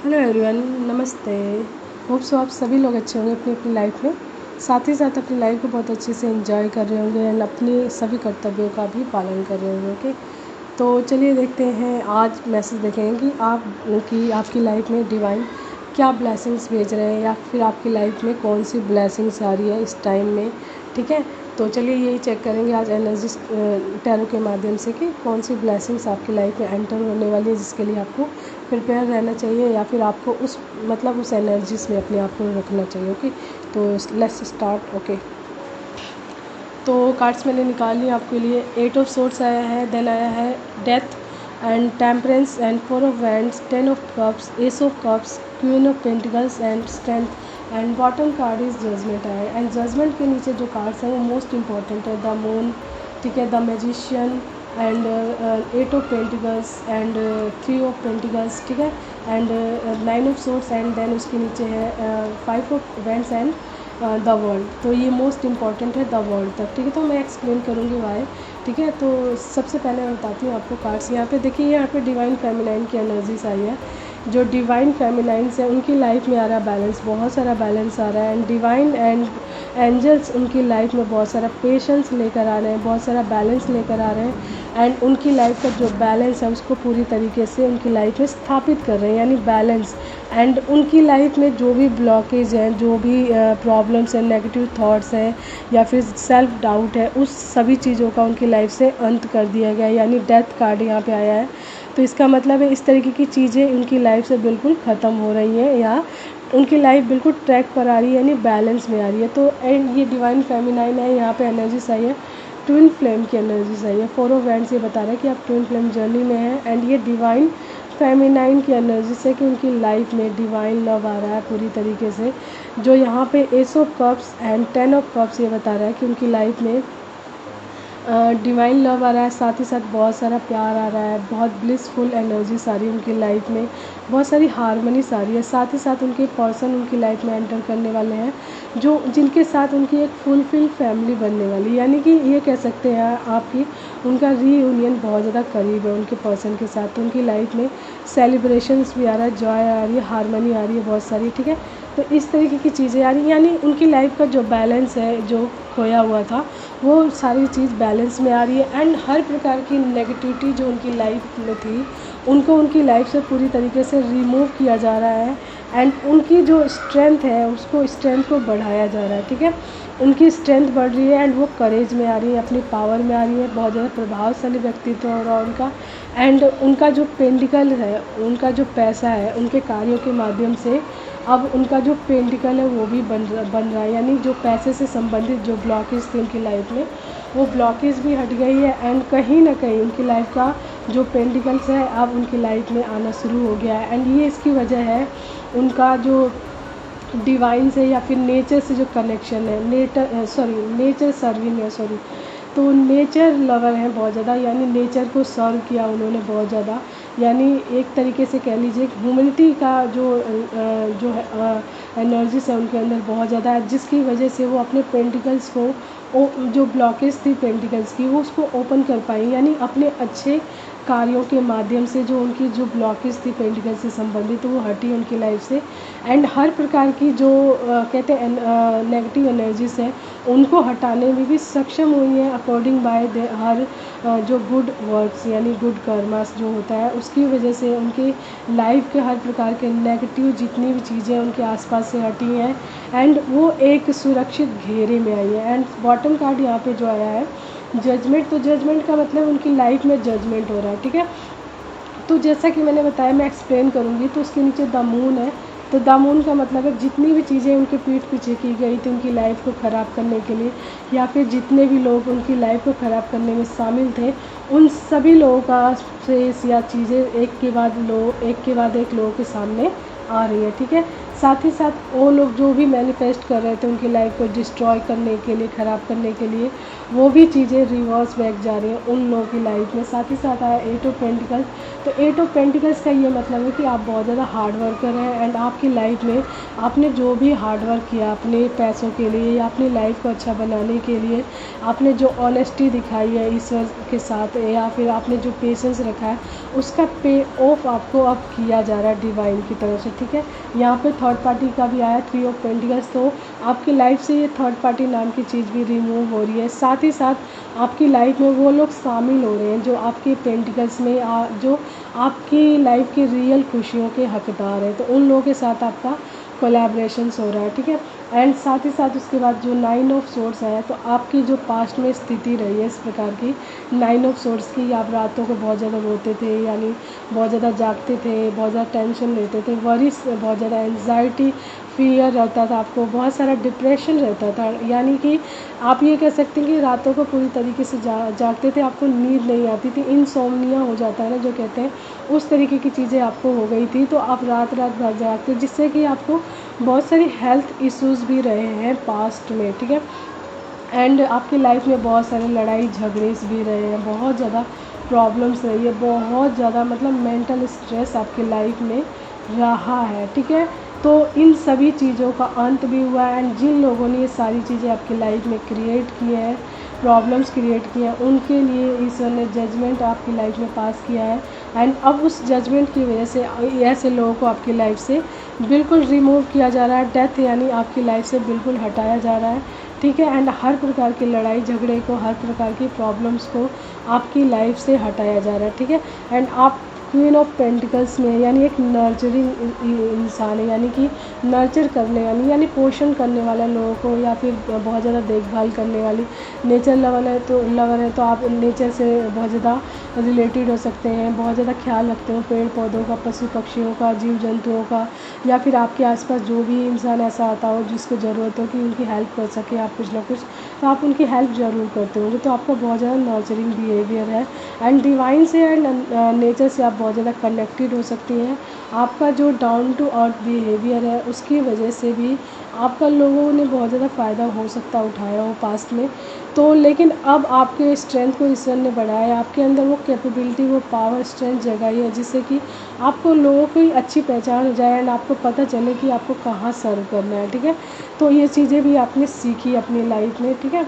Hello everyone, नमस्ते। Hope so आप सभी लोग अच्छे होंगे अपनी अपनी लाइफ में, साथ ही साथ अपनी लाइफ को बहुत अच्छे से एंजॉय कर रहे होंगे एंड अपने सभी कर्तव्यों का भी पालन कर रहे होंगे। ओके, तो चलिए देखते हैं, आज मैसेज देखेंगे कि आपकी लाइफ में डिवाइन क्या ब्लेसिंग्स भेज रहे हैं या फिर आपकी लाइफ में कौन सी ब्लेसिंग्स आ रही है इस टाइम में। ठीक है, तो चलिए यही चेक करेंगे आज एनर्जी टैरो के माध्यम से कि कौन सी ब्लेसिंग्स आपकी लाइफ में एंटर होने वाली है, जिसके लिए आपको प्रिपेयर रहना चाहिए या फिर आपको उस एनर्जीज में अपने आप को रखना चाहिए। ओके, तो लेट्स स्टार्ट। ओके, तो कार्ड्स मैंने निकाल ली आपके लिए। 8 ऑफ सोर्ड्स आया है, देन आया है death and temperance and 4 of wands, 10 of cups, ace of cups, queen of pentacles and strength and bottom card is judgement आया। एंड जजमेंट के नीचे जो कार्ड्स हैं वो मोस्ट इंपॉर्टेंट है, द मून, ठीक है, the magician and 8 of pentacles and 3 of pentacles, ठीक है, and 9 of swords and then उसके नीचे है 5 of wands and the world. तो ये मोस्ट इंपॉर्टेंट है द वर्ल्ड तक, ठीक है। तो मैं एक्सप्लेन करूँगी वाई, ठीक है। तो सबसे पहले मैं बताती हूँ आपको कार्ड्स। यहाँ पे देखिए, यहाँ पे डिवाइन फेमिनाइन की एनर्जीज आई है। जो डिवाइन फेमिनाइंस है उनकी लाइफ में आ रहा है बैलेंस, बहुत सारा बैलेंस आ रहा है। एंड डिवाइन एंड एंजल्स उनकी लाइफ में बहुत सारा पेशेंस लेकर आ रहे हैं, बहुत सारा बैलेंस लेकर आ रहे हैं। एंड उनकी लाइफ का जो बैलेंस है उसको पूरी तरीके से उनकी लाइफ में स्थापित कर रहे हैं, यानी बैलेंस। एंड उनकी लाइफ में जो भी ब्लॉकेज हैं, जो भी प्रॉब्लम्स हैं, नेगेटिव थॉट्स हैं या फिर सेल्फ डाउट है, उस सभी चीज़ों का उनकी लाइफ से अंत कर दिया गया है। यानी डेथ कार्ड यहाँ पे आया है, तो इसका मतलब है इस तरीके की चीज़ें उनकी लाइफ से बिल्कुल ख़त्म हो रही हैं या उनकी लाइफ बिल्कुल ट्रैक पर आ रही है, यानी बैलेंस में आ रही है। तो एंड ये डिवाइन फेमिनाइन है, यहाँ पे एनर्जीज आई है, ट्विन फ्लेम की एनर्जीज आई है। 4 ऑफ वैंड्स ये बता रहा है कि आप ट्विन फ्लेम जर्नी में हैं। एंड ये डिवाइन फेमिनाइन की एनर्जी से कि उनकी लाइफ में डिवाइन लव आ रहा है पूरी तरीके से। जो यहाँ पे S of cups and 10 of cups ये बता रहा है कि उनकी लाइफ में डिवाइन लव आ रहा है, साथ ही साथ बहुत सारा प्यार आ रहा है, बहुत ब्लिसफुल एनर्जी सारी उनकी लाइफ में, बहुत सारी हारमनी सारी है। साथ ही साथ उनके पर्सन उनकी लाइफ में एंटर करने वाले हैं जो जिनके साथ उनकी एक फुलफिल फैमिली बनने वाली है। यानी कि ये कह सकते हैं आपकी उनका रीयूनियन बहुत ज़्यादा करीब है उनके पर्सन के साथ। तो उनकी लाइफ में सेलिब्रेशंस भी आ रहा है, जॉय आ रही है, हारमनी आ रही है बहुत सारी, ठीक है। तो इस तरीके की चीज़ें आ रही हैं, यानी उनकी लाइफ का जो बैलेंस है, जो खोया हुआ था, वो सारी चीज़ बैलेंस में आ रही है। एंड हर प्रकार की नेगेटिविटी जो उनकी लाइफ में थी उनको उनकी लाइफ से पूरी तरीके से रिमूव किया जा रहा है। एंड उनकी जो स्ट्रेंथ है उसको स्ट्रेंथ को बढ़ाया जा रहा है, ठीक है। उनकी स्ट्रेंथ बढ़ रही है एंड वो करेज में आ रही है, अपनी पावर में आ रही है, बहुत ज़्यादा प्रभावशाली व्यक्तित्व हो रहा है उनका। एंड उनका जो पेंटिकल है, उनका जो पैसा है, उनके कार्यों के माध्यम से अब उनका जो पेंटिकल है वो भी बन रहा है। यानी जो पैसे से संबंधित जो ब्लॉकेज थी उनकी लाइफ में, वो ब्लॉकेज भी हट गई है। एंड कहीं ना कहीं उनकी लाइफ का जो पेंटिकल्स है अब उनकी लाइफ में आना शुरू हो गया है। एंड ये इसकी वजह है उनका जो डिवाइन से या फिर नेचर से जो कनेक्शन है, नेचर सर्विंग है, तो नेचर लवर हैं बहुत ज़्यादा, यानी नेचर को सर्व किया उन्होंने बहुत ज़्यादा। यानी एक तरीके से कह लीजिए ह्यूमैनिटी का जो है एनर्जीज है उनके अंदर बहुत ज़्यादा है, जिसकी वजह से वो अपने पेंटिकल्स को जो ब्लॉकेज थी पेंटिकल्स की वो उसको ओपन कर पाई। यानी अपने अच्छे कार्यों के माध्यम से जो उनकी जो ब्लॉकेज थी पेंटिकल से संबंधित वो हटी उनकी लाइफ से। एंड हर प्रकार की जो कहते हैं नेगेटिव एनर्जीज है उनको हटाने में भी सक्षम हुई है अकॉर्डिंग बाय हर जो गुड वर्क्स यानी गुड कर्मास जो होता है उसकी वजह से उनकी लाइफ के हर प्रकार के नेगेटिव जितनी भी चीज़ें उनके आसपास से हटी हैं एंड वो एक सुरक्षित घेरे में आई है। एंड बॉटम कार्ड यहाँ पे जो आया है जजमेंट, तो जजमेंट का मतलब उनकी लाइफ में जजमेंट हो रहा है, ठीक है। तो जैसा कि मैंने बताया, मैं एक्सप्लेन करूँगी। तो उसके नीचे द मून है, तो द मून का मतलब है जितनी भी चीज़ें उनके पीठ पीछे की गई थी उनकी लाइफ को ख़राब करने के लिए या फिर जितने भी लोग उनकी लाइफ को ख़राब करने में शामिल थे उन सभी लोगों का फेस या चीज़ें एक के बाद एक लोगों के सामने आ रही है, ठीक है। साथ ही साथ वो लोग जो भी मैनिफेस्ट कर रहे थे उनकी लाइफ को डिस्ट्रॉय करने के लिए, ख़राब करने के लिए, वो भी चीज़ें रिवर्स बैक जा रही हैं उन लोगों की लाइफ में। साथ ही साथ आया एट ऑफ पेंटिकल्स। तो एट ऑफ पेंटिकल्स का ये मतलब है कि आप बहुत ज़्यादा हार्ड वर्कर हैं एंड आपकी लाइफ में आपने जो भी हार्ड वर्क किया अपने पैसों के लिए या अपनी लाइफ को अच्छा बनाने के लिए, आपने जो ऑनेस्टी दिखाई है ईश्वर के साथ या फिर आपने जो पेशेंस रखा है, उसका पे ऑफ आपको अब किया जा रहा है डिवाइन की तरफ से। ठीक है, यहाँ पे थर्ड पार्टी का भी आया थ्री ऑफ पेंटिकल्स। तो आपकी लाइफ से ये थर्ड पार्टी नाम की चीज़ भी रिमूव हो रही है। साथ ही साथ आपकी लाइफ में वो लोग शामिल हो रहे हैं जो आपके पेंटिकल्स में जो आपकी लाइफ की रियल खुशियों के हकदार हैं। तो उन लोगों के साथ आपका कोलैबोरेशंस हो रहा है। ठीक है, एंड साथ ही साथ उसके बाद जो नाइन ऑफ सोर्स है, तो आपकी जो पास्ट में स्थिति रही है इस प्रकार की नाइन ऑफ सोर्स की, आप रातों को बहुत ज़्यादा रोते थे, यानी बहुत ज़्यादा जागते थे, बहुत ज़्यादा टेंशन लेते थे, वरीज, बहुत ज़्यादा एंजाइटी, फियर रहता था आपको, बहुत सारा डिप्रेशन रहता था। यानी कि आप ये कह सकते हैं कि रातों को पूरी तरीके से जागते थे, आपको नींद नहीं आती थी, इनसोम्निया हो जाता है ना जो कहते हैं, उस तरीके की चीज़ें आपको हो गई थी। तो आप रात रात भर जागते, जिससे कि आपको बहुत सारी हेल्थ इश्यूज़ भी रहे हैं पास्ट में। ठीक है, एंड आपकी लाइफ में बहुत सारे लड़ाई झगड़े भी रहे हैं, बहुत ज़्यादा प्रॉब्लम्स रही है, बहुत ज़्यादा मतलब मेंटल स्ट्रेस आपकी लाइफ में रहा है। ठीक है, तो इन सभी चीज़ों का अंत भी हुआ है एंड जिन लोगों ने ये सारी चीज़ें आपकी लाइफ में क्रिएट की हैं, प्रॉब्लम्स क्रिएट किए हैं, उनके लिए ईश्वर ने जजमेंट आपकी लाइफ में पास किया है। एंड अब उस जजमेंट की वजह से ऐसे लोगों को आपकी लाइफ से बिल्कुल रिमूव किया जा रहा है, डेथ यानी आपकी लाइफ से बिल्कुल हटाया जा रहा है। ठीक है, एंड हर प्रकार की लड़ाई झगड़े को, हर प्रकार की प्रॉब्लम्स को आपकी लाइफ से हटाया जा रहा है। ठीक है, एंड आप क्वीन ऑफ पेंटिकल्स में यानी एक नर्चरिंग इंसान है, यानी कि नर्चर करने वाली यानी पोषण करने वाले लोगों को, या फिर बहुत ज़्यादा देखभाल करने वाली नेचर लवर है तो आप नेचर से बहुत ज़्यादा रिलेटेड हो सकते हैं, बहुत ज़्यादा ख्याल रखते हो पेड़ पौधों का, पशु पक्षियों का, जीव जंतुओं का, या फिर आपके आसपास जो भी इंसान ऐसा आता हो जिसको ज़रूरत हो कि उनकी हेल्प कर सके आप कुछ ना कुछ, तो आप उनकी हेल्प ज़रूर करते होंगे। तो आपका बहुत ज़्यादा नर्चरिंग बिहेवियर है एंड डिवाइन से एंड नेचर से आप बहुत ज़्यादा कनेक्टेड हो सकती हैं। आपका जो डाउन टू अर्थ बिहेवियर है उसकी वजह से भी आपका लोगों ने बहुत ज़्यादा फ़ायदा हो सकता उठाया हो पास्ट में। तो लेकिन अब आपके स्ट्रेंथ को ईश्वर ने बढ़ाया, आपके अंदर वो कैपेबिलिटी, वो पावर, स्ट्रेंथ जगाई है, जिससे कि आपको लोगों की अच्छी पहचान हो जाए एंड आपको पता चले कि आपको कहाँ सर्व करना है। ठीक है, तो ये चीज़ें भी आपने सीखी अपनी लाइफ में। ठीक है,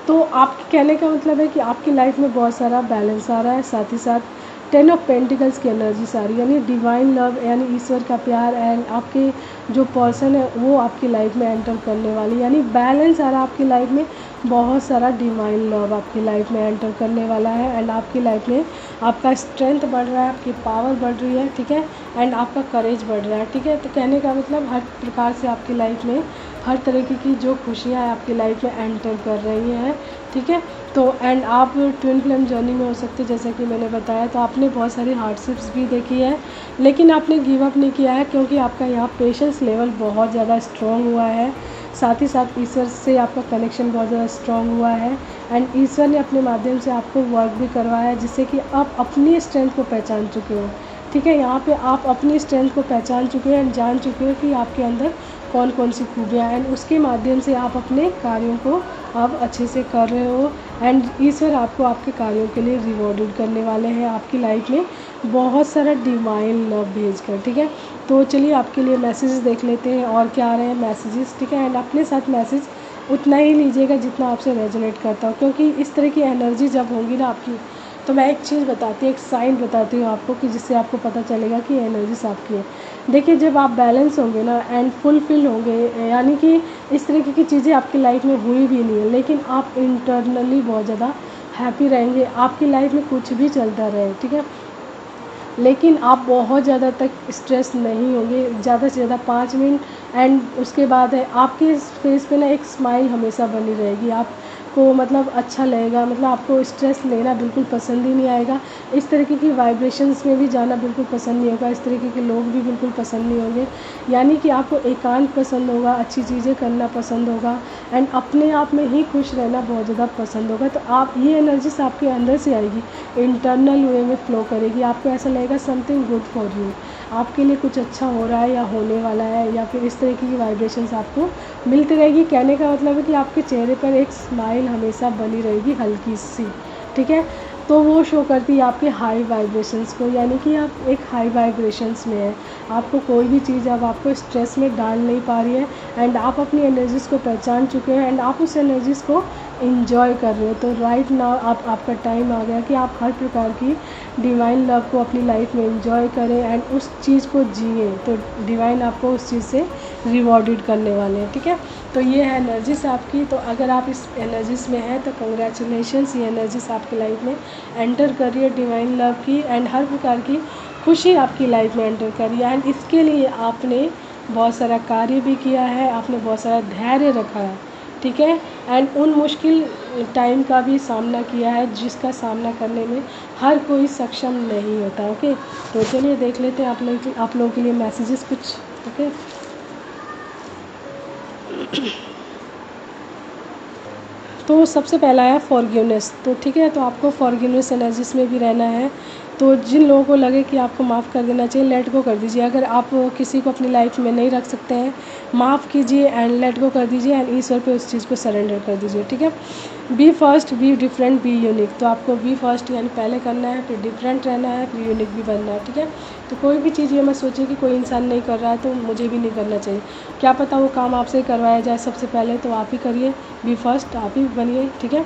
तो आपके कहने का मतलब है कि आपकी लाइफ में बहुत सारा बैलेंस आ रहा है, साथ ही साथ टेन ऑफ पेंटिकल्स की एनर्जी सारी, यानी डिवाइन लव यानी ईश्वर का प्यार एंड आपके जो पर्सन है वो आपकी लाइफ में एंटर करने वाली, यानी बैलेंस आ रहा है आपकी लाइफ में, बहुत सारा डिवाइन लव आपकी लाइफ में एंटर करने वाला है एंड आपकी लाइफ में आपका स्ट्रेंथ बढ़ रहा है, आपकी पावर बढ़ रही है। ठीक है, एंड आपका करेज बढ़ रहा है। ठीक है, तो कहने का मतलब हर प्रकार से आपकी लाइफ में हर तरीके की जो खुशियाँ हैं आपकी लाइफ में एंटर कर रही हैं। ठीक है, तो एंड आप ट्विन फ्लेम जर्नी में हो सकते हैं, जैसे कि मैंने बताया, तो आपने बहुत सारी हार्डशिप्स भी देखी है लेकिन आपने गिव अप नहीं किया है, क्योंकि आपका यहाँ पेशेंस लेवल बहुत ज़्यादा स्ट्रॉन्ग हुआ है। साथ ही साथ ईश्वर से आपका कनेक्शन बहुत ज़्यादा स्ट्रॉन्ग हुआ है एंड ईश्वर ने अपने माध्यम से आपको वर्क भी करवाया है, जिससे कि आप अपनी स्ट्रेंथ को पहचान चुके हो। ठीक है, यहाँ पे आप अपनी स्ट्रेंथ को पहचान चुके हैं एंड जान चुके हो कि आपके अंदर कौन कौन सी खूबियाँ हैं एंड उसके माध्यम से आप अपने कार्यों को आप अच्छे से कर रहे हो एंड ईश्वर आपको आपके कार्यों के लिए रिवॉर्डेड करने वाले हैं आपकी लाइफ में बहुत सारा डिवाइन लव भेजकर। ठीक है, तो चलिए आपके लिए मैसेजेस देख लेते हैं और क्या आ रहे हैं मैसेजेस। ठीक है, एंड अपने साथ मैसेज उतना ही लीजिएगा जितना आपसे रेजोनेट करता हो, क्योंकि इस तरह की एनर्जी जब होंगी ना आपकी, तो मैं एक चीज़ बताती हूँ, एक साइन बताती हूँ आपको कि जिससे आपको पता चलेगा कि एनर्जीज आपकी है। देखिए, जब आप बैलेंस होंगे ना एंड फुलफिल होंगे, यानी कि इस तरीके की चीज़ें आपकी लाइफ में हुई भी नहीं है लेकिन आप इंटरनली बहुत ज़्यादा हैप्पी रहेंगे, आपकी लाइफ में कुछ भी चलता रहे। ठीक है, लेकिन आप बहुत ज़्यादा तक स्ट्रेस नहीं होंगे, ज़्यादा से ज़्यादा 5 मिनट एंड उसके बाद है आपके फेस पे ना एक स्माइल हमेशा बनी रहेगी, आपको मतलब अच्छा लगेगा, मतलब आपको स्ट्रेस लेना बिल्कुल पसंद ही नहीं आएगा, इस तरीके की वाइब्रेशंस में भी जाना बिल्कुल पसंद नहीं होगा, इस तरीके के लोग भी बिल्कुल पसंद नहीं होंगे, यानी कि आपको एकांत पसंद होगा, अच्छी चीज़ें करना पसंद होगा एंड अपने आप में ही खुश रहना बहुत ज़्यादा पसंद होगा। तो आप ये एनर्जीज आपके अंदर से आएगी, इंटरनल वे में फ़्लो करेगी, आपको ऐसा लगेगा समथिंग गुड फॉर यू, आपके लिए कुछ अच्छा हो रहा है या होने वाला है, या फिर इस तरीके की वाइब्रेशंस आपको मिलती रहेगी। कहने का मतलब है कि आपके चेहरे पर एक स्माइल स्माइल हमेशा बनी रहेगी हल्की सी, ठीक है। तो वो शो करती है आपके हाई वाइब्रेशंस को, यानी कि आप एक हाई वाइब्रेशंस में हैं। आपको कोई भी चीज़ अब आपको स्ट्रेस में डाल नहीं पा रही है, एंड आप अपनी एनर्जीज़ को पहचान चुके हैं एंड आप उस एनर्जीज़ को इंजॉय कर रहे हो। तो राइट नाउ आपका टाइम आ गया कि आप हर प्रकार की डिवाइन लव को अपनी लाइफ में इंजॉय करें एंड उस चीज़ को जिए। तो डिवाइन आपको उस चीज़ से रिवॉर्डेड करने वाले हैं, ठीक है। तो ये है एनर्जीज आपकी। तो अगर आप इस एनर्जीज में हैं तो कंग्रेचुलेशंस, ये एनर्जीज आपकी लाइफ में एंटर करिए डिवाइन लव की, एंड हर प्रकार की खुशी आपकी लाइफ में एंटर करिए। एंड इसके लिए आपने बहुत सारा कार्य भी किया है, आपने बहुत सारा धैर्य रखा है, ठीक है। एंड उन मुश्किल टाइम का भी सामना किया है जिसका सामना करने में हर कोई सक्षम नहीं होता, ओके। तो चलिए देख लेते हैं आप लोगों के लिए मैसेजेस कुछ, ओके। तो सबसे पहला है फॉरगिवनेस। तो ठीक है, तो आपको फॉरगिवनेस एनर्जीज में भी रहना है। तो जिन लोगों को लगे कि आपको माफ़ कर देना चाहिए, लेट गो कर दीजिए। अगर आप किसी को अपनी लाइफ में नहीं रख सकते हैं, माफ़ कीजिए एंड लेट गो कर दीजिए एंड ईश्वर पे उस चीज़ को सरेंडर कर दीजिए, ठीक है। Be first, be different, be unique. तो आपको बी फर्स्ट यानी पहले करना है, फिर डिफरेंट रहना है, फिर यूनिक भी बनना है, ठीक है। तो कोई भी चीज़ ये मत सोचिए कि कोई इंसान नहीं कर रहा है तो मुझे भी नहीं करना चाहिए। क्या पता वो काम आपसे करवाया जाए सबसे पहले, तो आप ही करिए, बी फर्स्ट, आप ही बनिए, ठीक है।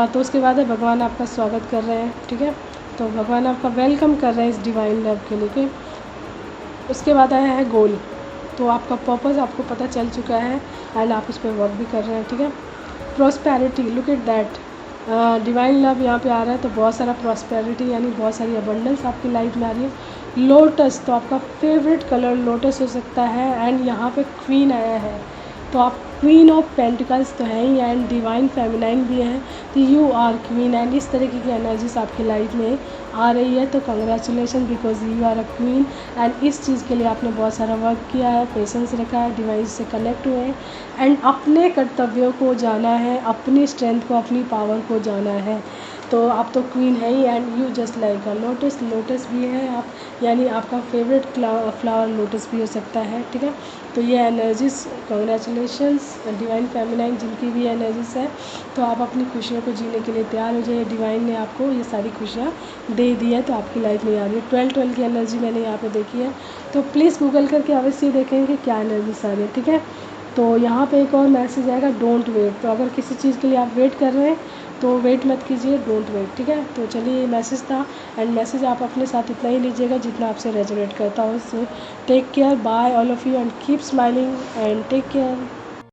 तो उसके बाद है भगवान आपका स्वागत कर रहे हैं, ठीक है। तो भगवान आपका वेलकम कर रहे हैं इस डिवाइन लव के लिए। उसके बाद आया है गोल। तो आपका पर्पस आपको पता चल चुका है एंड आप उस पर वर्क भी कर रहे हैं, ठीक है। Prosperity, look at that, divine love यहाँ पे आ रहा है तो बहुत सारा प्रॉस्पेरिटी यानी बहुत सारी अबंडेंस आपकी लाइफ में आ रही है। लोटस, तो आपका फेवरेट कलर लोटस हो सकता है एंड यहाँ पे क्वीन आया है, तो आप क्वीन ऑफ पेंटिकल्स तो हैं ही एंड डिवाइन फेमिनाइन भी हैं, तो यू आर क्वीन एंड इस तरीके की एनर्जीज आपकी लाइफ में आ रही है। तो congratulation because you are a queen and इस चीज़ के लिए आपने बहुत सारा वर्क किया है, पेशेंस रखा है, डिवाइन से कनेक्ट हुए हैं एंड अपने कर्तव्यों को जाना है, अपनी स्ट्रेंथ को, अपनी पावर को जाना है। तो आप तो क्वीन है ही and you just like a lotus, lotus भी है आप, यानी आपका फेवरेट फ्लावर लोटस भी हो सकता है, ठीक है। तो ये एनर्जीज, कंग्रेचुलेशंस डिवाइन फेमिनाइन जिनकी भी एनर्जीज है, तो आप अपनी खुशियों को जीने के लिए तैयार हो जाइए। डिवाइन ने आपको ये सारी खुशियाँ दे दी है तो आपकी लाइफ में आ रही है। 12 की एनर्जी मैंने यहाँ पे देखी है, तो प्लीज़ गूगल करके अवश्य देखेंगे क्या एनर्जीज आ रही है, ठीक है। तो यहाँ पे एक और मैसेज आएगा, डोंट वेट। तो अगर किसी चीज़ के लिए आप वेट कर रहे हैं तो वेट मत कीजिए, डोंट वेट, ठीक है। तो चलिए ये मैसेज था एंड मैसेज आप अपने साथ इतना ही लीजिएगा जितना आपसे रेजोनेट करता हो। So take care, bye all of you and keep smiling and take care.